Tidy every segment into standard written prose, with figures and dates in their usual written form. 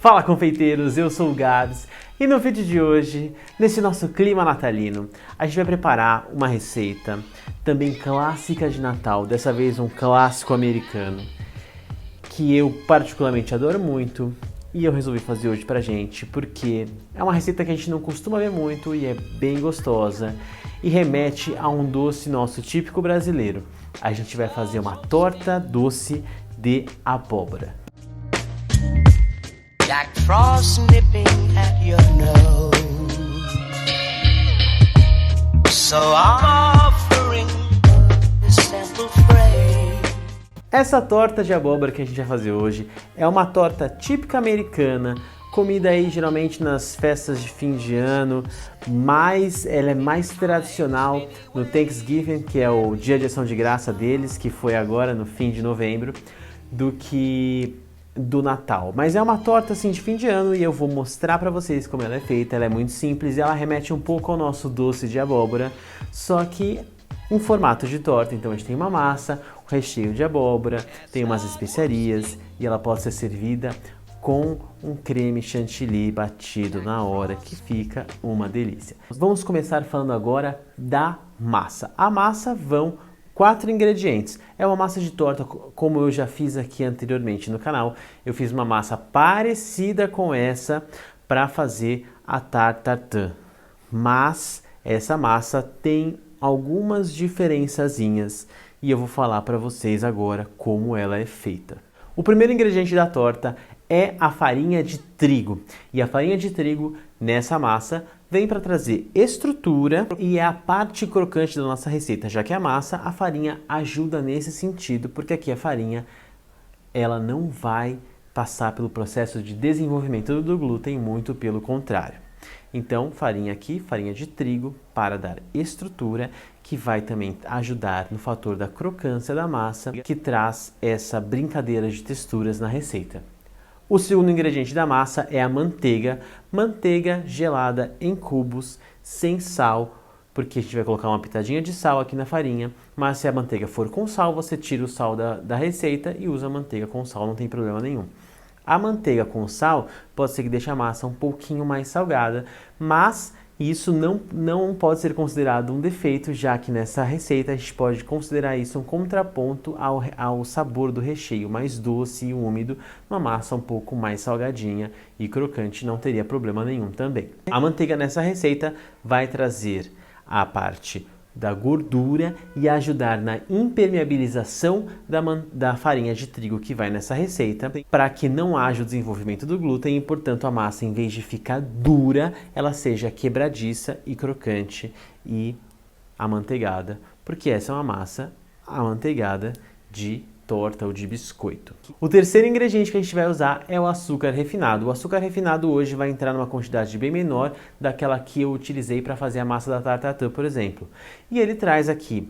Fala, confeiteiros, eu sou o Gabs e no vídeo de hoje, nesse nosso clima natalino, a gente vai preparar uma receita também clássica de Natal, dessa vez um clássico americano, que eu particularmente adoro muito e eu resolvi fazer hoje pra gente porque é uma receita que a gente não costuma ver muito e é bem gostosa e remete a um doce nosso típico brasileiro. A gente vai fazer uma torta doce de abóbora. Jack Frost nipping at your nose, so I'm offering this simple phrase. Essa torta de abóbora que a gente vai fazer hoje é uma torta típica americana, comida aí geralmente nas festas de fim de ano, mas ela é mais tradicional no Thanksgiving, que é o dia de ação de graça deles, que foi agora no fim de novembro, do que do Natal. Mas é uma torta assim de fim de ano e eu vou mostrar para vocês como ela é feita. Ela é muito simples e ela remete um pouco ao nosso doce de abóbora, só que em formato de torta. Então a gente tem uma massa, um recheio de abóbora, tem umas especiarias e ela pode ser servida com um creme chantilly batido na hora, que fica uma delícia. Vamos começar falando agora da massa. A massa vão 4 ingredientes. É uma massa de torta, como eu já fiz aqui anteriormente no canal. Eu fiz uma massa parecida com essa para fazer a tarte tatin. Mas essa massa tem algumas diferençazinhas e eu vou falar para vocês agora como ela é feita. O primeiro ingrediente da torta é a farinha de trigo. E a farinha de trigo nessa massa vem para trazer estrutura e é a parte crocante da nossa receita, já que a massa, a farinha ajuda nesse sentido, porque aqui a farinha ela não vai passar pelo processo de desenvolvimento do glúten, muito pelo contrário. Então, farinha aqui, farinha de trigo, para dar estrutura, que vai também ajudar no fator da crocância da massa, que traz essa brincadeira de texturas na receita. O segundo ingrediente da massa é a manteiga gelada em cubos, sem sal, porque a gente vai colocar uma pitadinha de sal aqui na farinha, mas se a manteiga for com sal, você tira o sal da receita e usa a manteiga com sal, não tem problema nenhum. A manteiga com sal pode ser que deixe a massa um pouquinho mais salgada, mas isso não pode ser considerado um defeito, já que nessa receita a gente pode considerar isso um contraponto ao sabor do recheio mais doce e úmido. Uma massa um pouco mais salgadinha e crocante não teria problema nenhum também. A manteiga nessa receita vai trazer a parte da gordura e ajudar na impermeabilização da farinha de trigo que vai nessa receita, para que não haja o desenvolvimento do glúten e, portanto, a massa, em vez de ficar dura, ela seja quebradiça e crocante e amanteigada, porque essa é uma massa amanteigada de torta ou de biscoito. O terceiro ingrediente que a gente vai usar é o açúcar refinado. O açúcar refinado hoje vai entrar numa quantidade bem menor daquela que eu utilizei para fazer a massa da tarte tatin, por exemplo. E ele traz aqui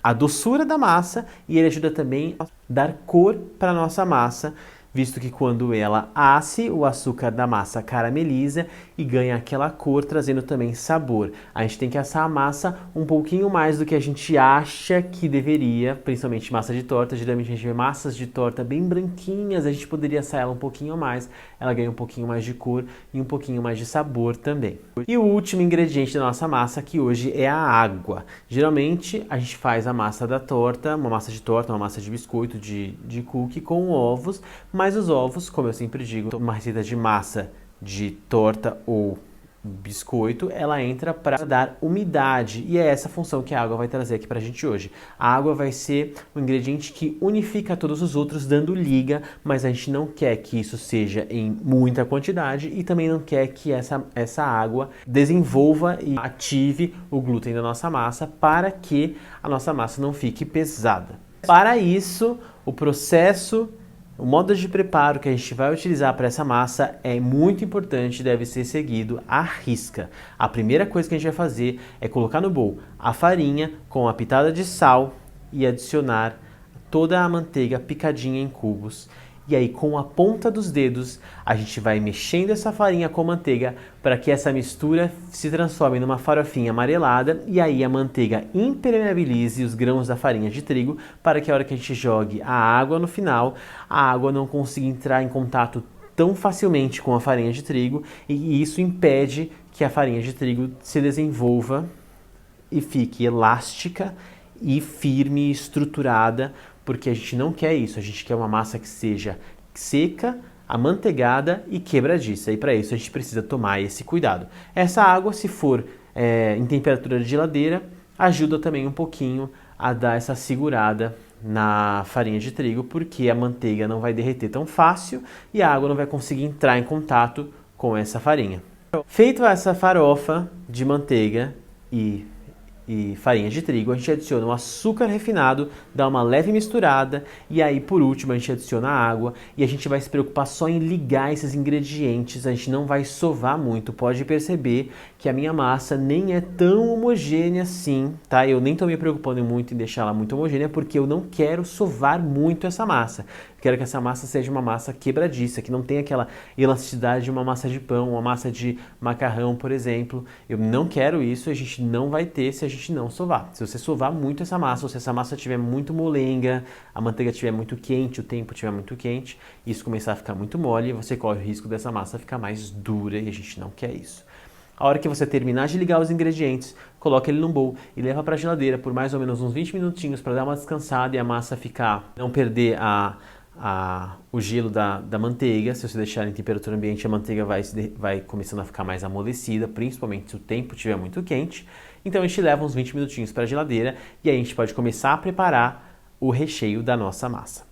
a doçura da massa e ele ajuda também a dar cor para a nossa massa, visto que quando ela asse, o açúcar da massa carameliza e ganha aquela cor, trazendo também sabor. A gente tem que assar a massa um pouquinho mais do que a gente acha que deveria, principalmente massa de torta. Geralmente a gente vê massas de torta bem branquinhas, a gente poderia assar ela um pouquinho mais, ela ganha um pouquinho mais de cor e um pouquinho mais de sabor também. E o último ingrediente da nossa massa aqui hoje é a água. Geralmente a gente faz a massa da torta, uma massa de torta, uma massa de biscoito, de cookie com ovos, mas os ovos, como eu sempre digo, uma receita de massa de torta ou biscoito, ela entra para dar umidade e é essa função que a água vai trazer aqui para a gente hoje. A água vai ser um ingrediente que unifica todos os outros, dando liga, mas a gente não quer que isso seja em muita quantidade e também não quer que essa água desenvolva e ative o glúten da nossa massa para que a nossa massa não fique pesada. Para isso, o modo de preparo que a gente vai utilizar para essa massa é muito importante e deve ser seguido à risca. A primeira coisa que a gente vai fazer é colocar no bowl a farinha com a pitada de sal e adicionar toda a manteiga picadinha em cubos. E aí com a ponta dos dedos a gente vai mexendo essa farinha com manteiga para que essa mistura se transforme numa farofinha amarelada e aí a manteiga impermeabilize os grãos da farinha de trigo para que a hora que a gente jogue a água no final, a água não consiga entrar em contato tão facilmente com a farinha de trigo e isso impede que a farinha de trigo se desenvolva e fique elástica e firme e estruturada, porque a gente não quer isso, a gente quer uma massa que seja seca, amanteigada e quebradiça, e para isso a gente precisa tomar esse cuidado. Essa água, se for em temperatura de geladeira, ajuda também um pouquinho a dar essa segurada na farinha de trigo, porque a manteiga não vai derreter tão fácil e a água não vai conseguir entrar em contato com essa farinha. Feito essa farofa de manteiga e farinha de trigo, a gente adiciona o açúcar refinado, dá uma leve misturada e aí por último a gente adiciona a água e a gente vai se preocupar só em ligar esses ingredientes, a gente não vai sovar muito. Pode perceber que a minha massa nem é tão homogênea assim, tá? Eu nem tô me preocupando muito em deixar ela muito homogênea porque eu não quero sovar muito essa massa. Quero que essa massa seja uma massa quebradiça, que não tenha aquela elasticidade de uma massa de pão, uma massa de macarrão, por exemplo. Eu não quero isso, a gente não vai ter se a gente não sovar. Se você sovar muito essa massa, ou se essa massa estiver muito molenga, a manteiga estiver muito quente, o tempo estiver muito quente, isso começar a ficar muito mole, você corre o risco dessa massa ficar mais dura e a gente não quer isso. A hora que você terminar de ligar os ingredientes, coloca ele num bowl e leva para a geladeira por mais ou menos uns 20 minutinhos para dar uma descansada e a massa ficar, não perder o gelo da manteiga. Se você deixar em temperatura ambiente, a manteiga vai começando a ficar mais amolecida, principalmente se o tempo estiver muito quente. Então a gente leva uns 20 minutinhos para a geladeira e aí a gente pode começar a preparar o recheio da nossa massa.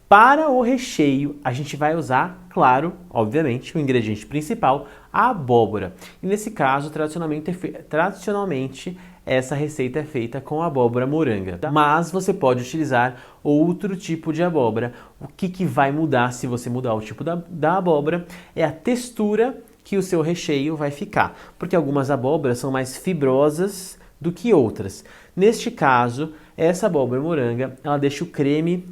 Para o recheio, a gente vai usar, claro, obviamente, o ingrediente principal, a abóbora. E nesse caso, tradicionalmente, essa receita é feita com abóbora moranga. Mas você pode utilizar outro tipo de abóbora. O que vai mudar se você mudar o tipo da abóbora é a textura que o seu recheio vai ficar. Porque algumas abóboras são mais fibrosas do que outras. Neste caso, essa abóbora moranga, ela deixa o creme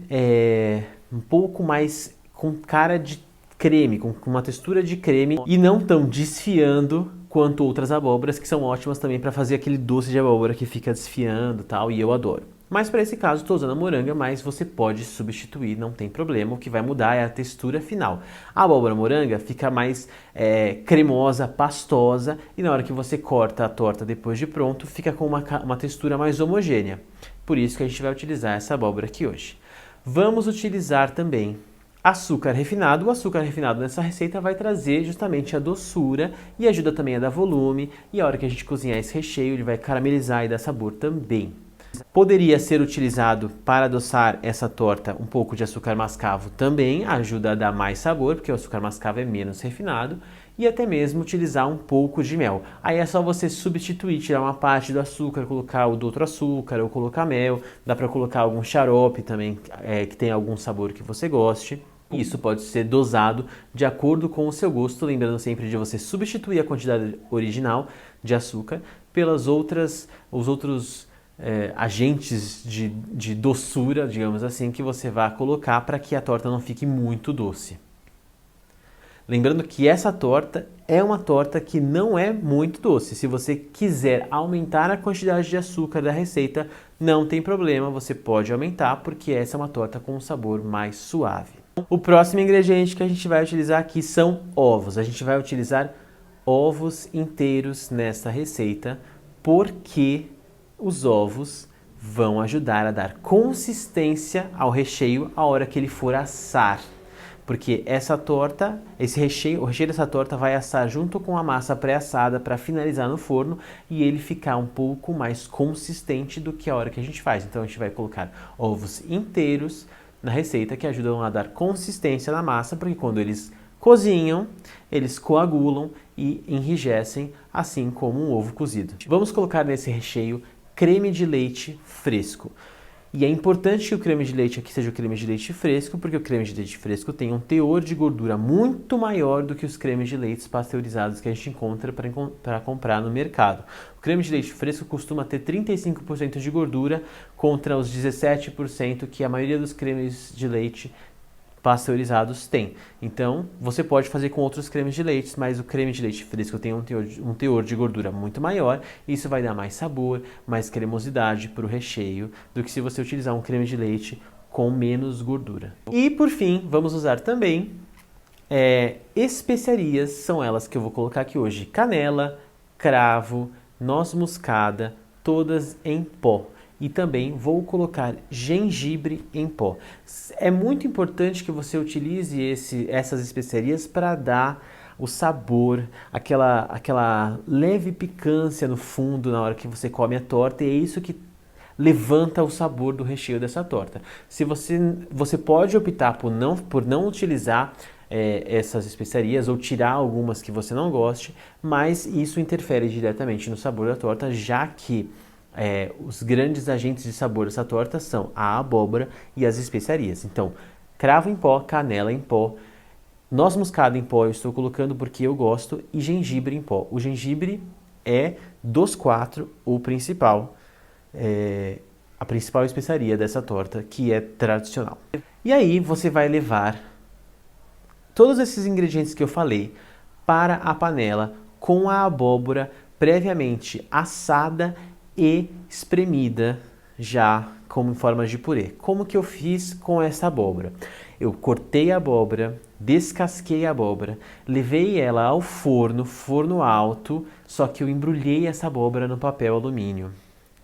um pouco mais com cara de creme, com uma textura de creme e não tão desfiando quanto outras abóboras que são ótimas também para fazer aquele doce de abóbora que fica desfiando e tal, e eu adoro. Mas para esse caso estou usando a moranga, mas você pode substituir, não tem problema, o que vai mudar é a textura final. A abóbora moranga fica mais cremosa, pastosa e na hora que você corta a torta depois de pronto, fica com uma textura mais homogênea. Por isso que a gente vai utilizar essa abóbora aqui hoje. Vamos utilizar também açúcar refinado. O açúcar refinado nessa receita vai trazer justamente a doçura e ajuda também a dar volume. E a hora que a gente cozinhar esse recheio, ele vai caramelizar e dar sabor também. Poderia ser utilizado para adoçar essa torta um pouco de açúcar mascavo também, ajuda a dar mais sabor, porque o açúcar mascavo é menos refinado. E até mesmo utilizar um pouco de mel. Aí é só você substituir, tirar uma parte do açúcar, colocar o do outro açúcar ou colocar mel. Dá para colocar algum xarope também, que tem algum sabor que você goste. Isso pode ser dosado de acordo com o seu gosto, lembrando sempre de você substituir a quantidade original de açúcar pelas os outros agentes de doçura, digamos assim, que você vai colocar para que a torta não fique muito doce. Lembrando que essa torta é uma torta que não é muito doce. Se você quiser aumentar a quantidade de açúcar da receita, não tem problema, você pode aumentar, porque essa é uma torta com um sabor mais suave. O próximo ingrediente que a gente vai utilizar aqui são ovos. A gente vai utilizar ovos inteiros nessa receita, porque os ovos vão ajudar a dar consistência ao recheio a hora que ele for assar. Porque essa torta, o recheio dessa torta vai assar junto com a massa pré-assada para finalizar no forno e ele ficar um pouco mais consistente do que a hora que a gente faz. Então a gente vai colocar ovos inteiros na receita que ajudam a dar consistência na massa, porque quando eles cozinham, eles coagulam e enrijecem, assim como um ovo cozido. Vamos colocar nesse recheio creme de leite fresco. E é importante que o creme de leite aqui seja o creme de leite fresco, porque o creme de leite fresco tem um teor de gordura muito maior do que os cremes de leite pasteurizados que a gente encontra para comprar no mercado. O creme de leite fresco costuma ter 35% de gordura contra os 17% que a maioria dos cremes de leite pasteurizados tem. Então, você pode fazer com outros cremes de leite, mas o creme de leite fresco tem um teor de gordura muito maior, e isso vai dar mais sabor, mais cremosidade para o recheio, do que se você utilizar um creme de leite com menos gordura. E, por fim, vamos usar também Especiarias são elas que eu vou colocar aqui hoje: canela, cravo, noz moscada, todas em pó. E também vou colocar gengibre em pó. É muito importante que você utilize essas especiarias para dar o sabor, aquela leve picância no fundo na hora que você come a torta, e é isso que levanta o sabor do recheio dessa torta. Se você pode optar por não utilizar essas especiarias ou tirar algumas que você não goste, mas isso interfere diretamente no sabor da torta, já que os grandes agentes de sabor dessa torta são a abóbora e as especiarias. Então, cravo em pó, canela em pó, noz moscada em pó eu estou colocando porque eu gosto, e gengibre em pó. O gengibre é, dos 4, o principal, a principal especiaria dessa torta, que é tradicional. E aí você vai levar todos esses ingredientes que eu falei para a panela com a abóbora previamente assada e espremida já como em forma de purê. Como que eu fiz com essa abóbora? Eu cortei a abóbora, descasquei a abóbora, levei ela ao forno alto, só que eu embrulhei essa abóbora no papel alumínio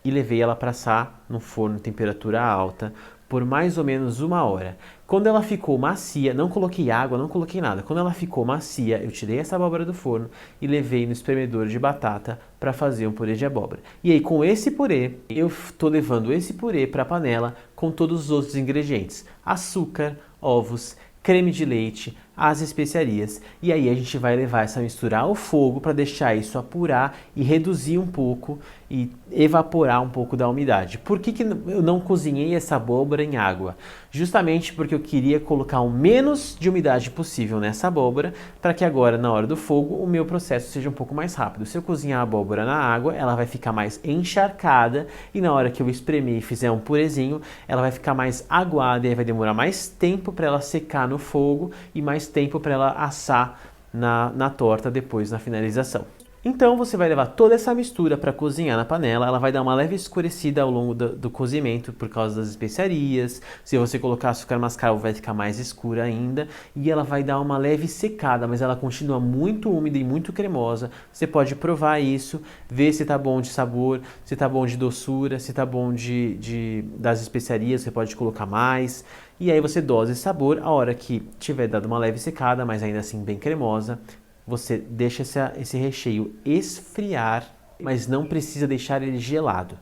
e levei ela para assar no forno em temperatura alta por mais ou menos 1 hora. Quando ela ficou macia, não coloquei água, não coloquei nada. Quando ela ficou macia, eu tirei essa abóbora do forno e levei no espremedor de batata para fazer um purê de abóbora. E aí, com esse purê, eu estou levando esse purê para a panela com todos os outros ingredientes: açúcar, ovos, creme de leite, as especiarias. E aí a gente vai levar essa mistura ao fogo para deixar isso apurar e reduzir um pouco e evaporar um pouco da umidade. Por que eu não cozinhei essa abóbora em água? Justamente porque eu queria colocar o menos de umidade possível nessa abóbora, para que agora, na hora do fogo, o meu processo seja um pouco mais rápido. Se eu cozinhar a abóbora na água, ela vai ficar mais encharcada, e na hora que eu espremer e fizer um purezinho, ela vai ficar mais aguada, e aí vai demorar mais tempo para ela secar no fogo e mais tempo para ela assar na torta depois, na finalização. Então você vai levar toda essa mistura para cozinhar na panela. Ela vai dar uma leve escurecida ao longo do cozimento por causa das especiarias. Se você colocar açúcar mascavo, vai ficar mais escura ainda. E ela vai dar uma leve secada, mas ela continua muito úmida e muito cremosa. Você pode provar isso, ver se tá bom de sabor, se tá bom de doçura, se tá bom das especiarias. Você pode colocar mais. E aí você dosa esse sabor. A hora que tiver dado uma leve secada, mas ainda assim bem cremosa, você deixa esse recheio esfriar, mas não precisa deixar ele gelado.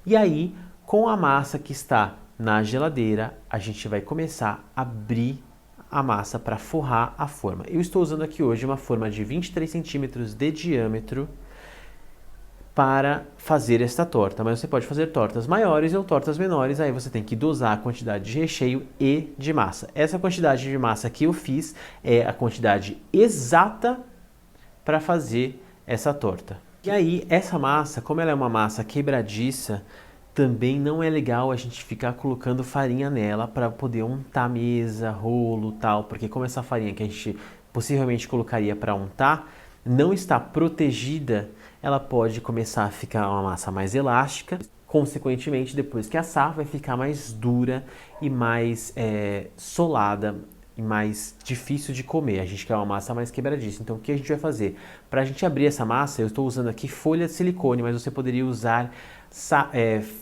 E aí, com a massa que está na geladeira, a gente vai começar a abrir a massa para forrar a forma. Eu estou usando aqui hoje uma forma de 23 centímetros de diâmetro para fazer esta torta, mas você pode fazer tortas maiores ou tortas menores, aí você tem que dosar a quantidade de recheio e de massa. Essa quantidade de massa que eu fiz é a quantidade exata para fazer essa torta. E aí, essa massa, como ela é uma massa quebradiça, também não é legal a gente ficar colocando farinha nela para poder untar mesa, rolo, tal, porque como essa farinha que a gente possivelmente colocaria para untar não está protegida, ela pode começar a ficar uma massa mais elástica. Consequentemente, depois que assar, vai ficar mais dura e mais solada e mais difícil de comer. A gente quer uma massa mais quebradiça. Então, o que a gente vai fazer? Para a gente abrir essa massa, eu estou usando aqui folha de silicone, mas você poderia usar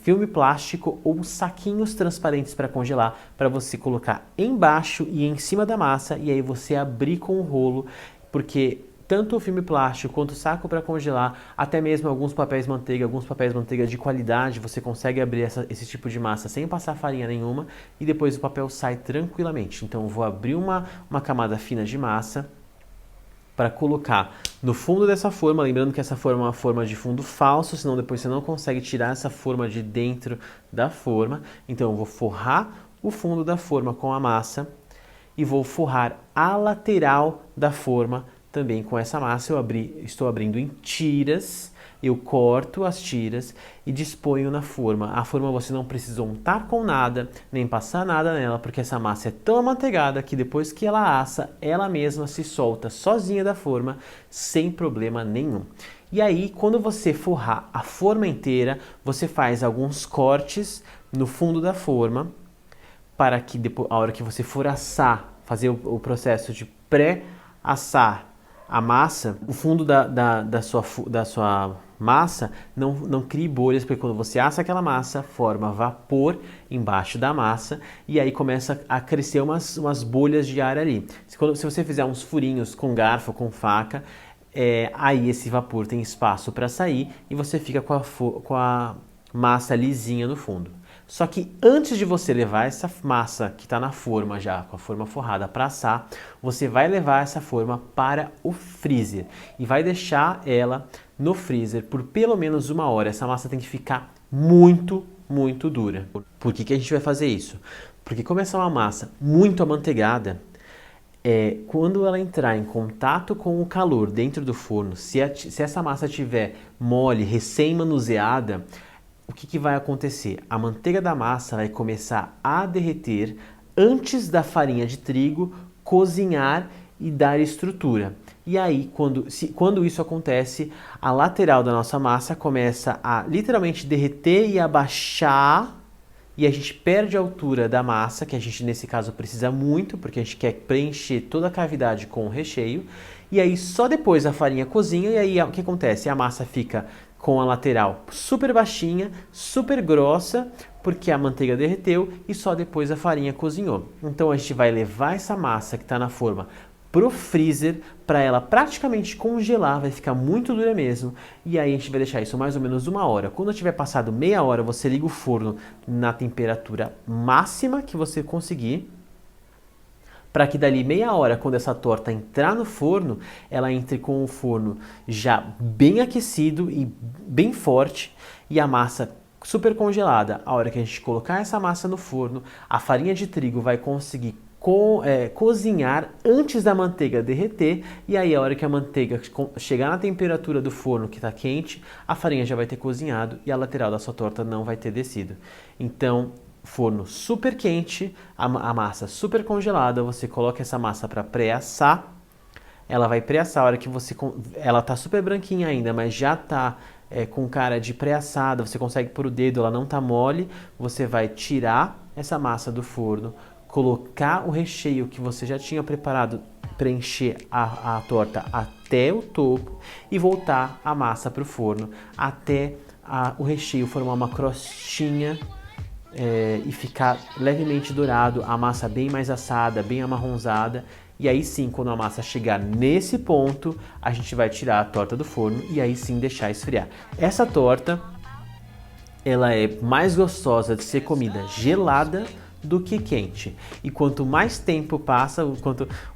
filme plástico ou saquinhos transparentes para congelar, para você colocar embaixo e em cima da massa, e aí você abrir com o rolo, porque tanto o filme plástico quanto o saco para congelar, até mesmo alguns papéis manteiga de qualidade, você consegue abrir esse tipo de massa sem passar farinha nenhuma, e depois o papel sai tranquilamente. Então eu vou abrir uma camada fina de massa para colocar no fundo dessa forma, lembrando que essa forma é uma forma de fundo falso, senão depois você não consegue tirar essa forma de dentro da forma. Então eu vou forrar o fundo da forma com a massa e vou forrar a lateral da forma também com essa massa. Estou abrindo em tiras, eu corto as tiras e disponho na forma. A forma você não precisa untar com nada, nem passar nada nela, porque essa massa é tão amanteigada que depois que ela assa, ela mesma se solta sozinha da forma, sem problema nenhum. E aí, quando você forrar a forma inteira, você faz alguns cortes no fundo da forma, para que depois, a hora que você for assar, fazer o processo de pré-assar a massa, o fundo da sua massa não crie bolhas, porque quando você assa aquela massa, forma vapor embaixo da massa e aí começa a crescer umas bolhas de ar ali. Se você fizer uns furinhos com garfo, com faca, aí esse vapor tem espaço para sair e você fica com a massa lisinha no fundo. Só que antes de você levar essa massa que está na forma já, com a forma forrada para assar, você vai levar essa forma para o freezer e vai deixar ela no freezer por pelo menos 1 hora. Essa massa tem que ficar muito, muito dura. Por que a gente vai fazer isso? Porque como essa é uma massa muito amanteigada, quando ela entrar em contato com o calor dentro do forno, se essa massa estiver mole, recém-manuseada, o que vai acontecer? A manteiga da massa vai começar a derreter antes da farinha de trigo cozinhar e dar estrutura. E aí, quando isso acontece, a lateral da nossa massa começa a literalmente derreter e abaixar, e a gente perde a altura da massa, que a gente nesse caso precisa muito, porque a gente quer preencher toda a cavidade com o recheio. E aí só depois a farinha cozinha, e aí o que acontece? A massa fica com a lateral super baixinha, super grossa, porque a manteiga derreteu e só depois a farinha cozinhou. Então a gente vai levar essa massa que está na forma pro freezer para ela praticamente congelar, vai ficar muito dura mesmo, e aí a gente vai deixar isso mais ou menos 1 hora. Quando tiver passado meia hora, você liga o forno na temperatura máxima que você conseguir, para que dali meia hora, quando essa torta entrar no forno, ela entre com o forno já bem aquecido e bem forte e a massa super congelada. A hora que a gente colocar essa massa no forno, a farinha de trigo vai conseguir cozinhar antes da manteiga derreter, e aí a hora que a manteiga chegar na temperatura do forno que está quente, a farinha já vai ter cozinhado e a lateral da sua torta não vai ter descido. Então, forno super quente, a massa super congelada, você coloca essa massa para pré-assar, ela vai pré-assar, a hora que ela tá super branquinha ainda, mas já tá com cara de pré-assada, você consegue pôr o dedo, ela não tá mole, você vai tirar essa massa do forno, colocar o recheio que você já tinha preparado, preencher a torta até o topo e voltar a massa para o forno até o recheio formar uma crostinha e ficar levemente dourado, a massa bem mais assada, bem amarronzada. E aí sim, quando a massa chegar nesse ponto, a gente vai tirar a torta do forno e aí sim deixar esfriar. Essa torta, ela é mais gostosa de ser comida gelada do que quente. E quanto mais tempo passa,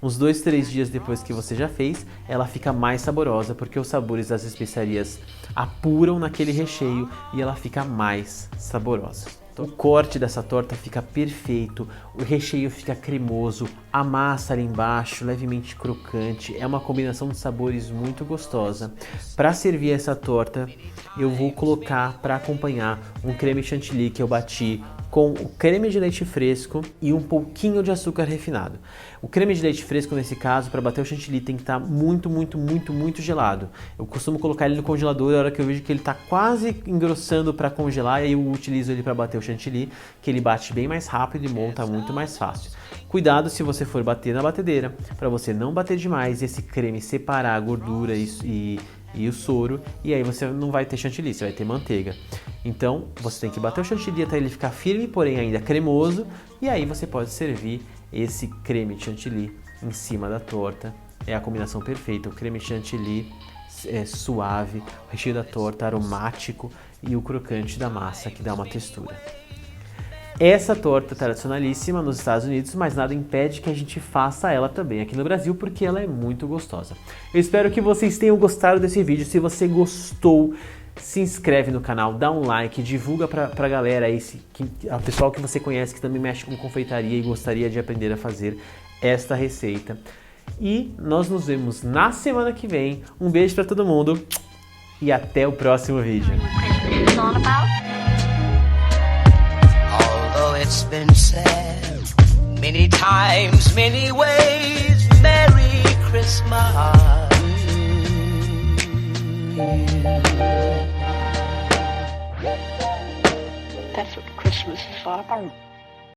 uns 2, 3 dias depois que você já fez, ela fica mais saborosa, porque os sabores das especiarias apuram naquele recheio e ela fica mais saborosa. O corte dessa torta fica perfeito, o recheio fica cremoso, a massa ali embaixo levemente crocante, é uma combinação de sabores muito gostosa. Para servir essa torta, eu vou colocar para acompanhar um creme chantilly que eu bati com o creme de leite fresco e um pouquinho de açúcar refinado. O creme de leite fresco, nesse caso, para bater o chantilly, tem que estar muito, muito, muito, muito gelado. Eu costumo colocar ele no congelador a hora que eu vejo que ele está quase engrossando para congelar, e aí eu utilizo ele para bater o chantilly, que ele bate bem mais rápido e monta muito mais fácil. Cuidado se você for bater na batedeira, para você não bater demais e esse creme separar a gordura e o soro, e aí você não vai ter chantilly, você vai ter manteiga. Então você tem que bater o chantilly até ele ficar firme, porém ainda cremoso, e aí você pode servir esse creme de chantilly em cima da torta. É a combinação perfeita, o creme chantilly suave, o recheio da torta aromático e o crocante da massa que dá uma textura. Essa torta tradicionalíssima nos Estados Unidos, mas nada impede que a gente faça ela também aqui no Brasil, porque ela é muito gostosa. Eu espero que vocês tenham gostado desse vídeo. Se você gostou, se inscreve no canal, dá um like, divulga pra galera aí, a pessoal que você conhece que também mexe com confeitaria e gostaria de aprender a fazer esta receita. E nós nos vemos na semana que vem. Um beijo pra todo mundo e até o próximo vídeo. It's been said many times, many ways, Merry Christmas. That's what Christmas is all about.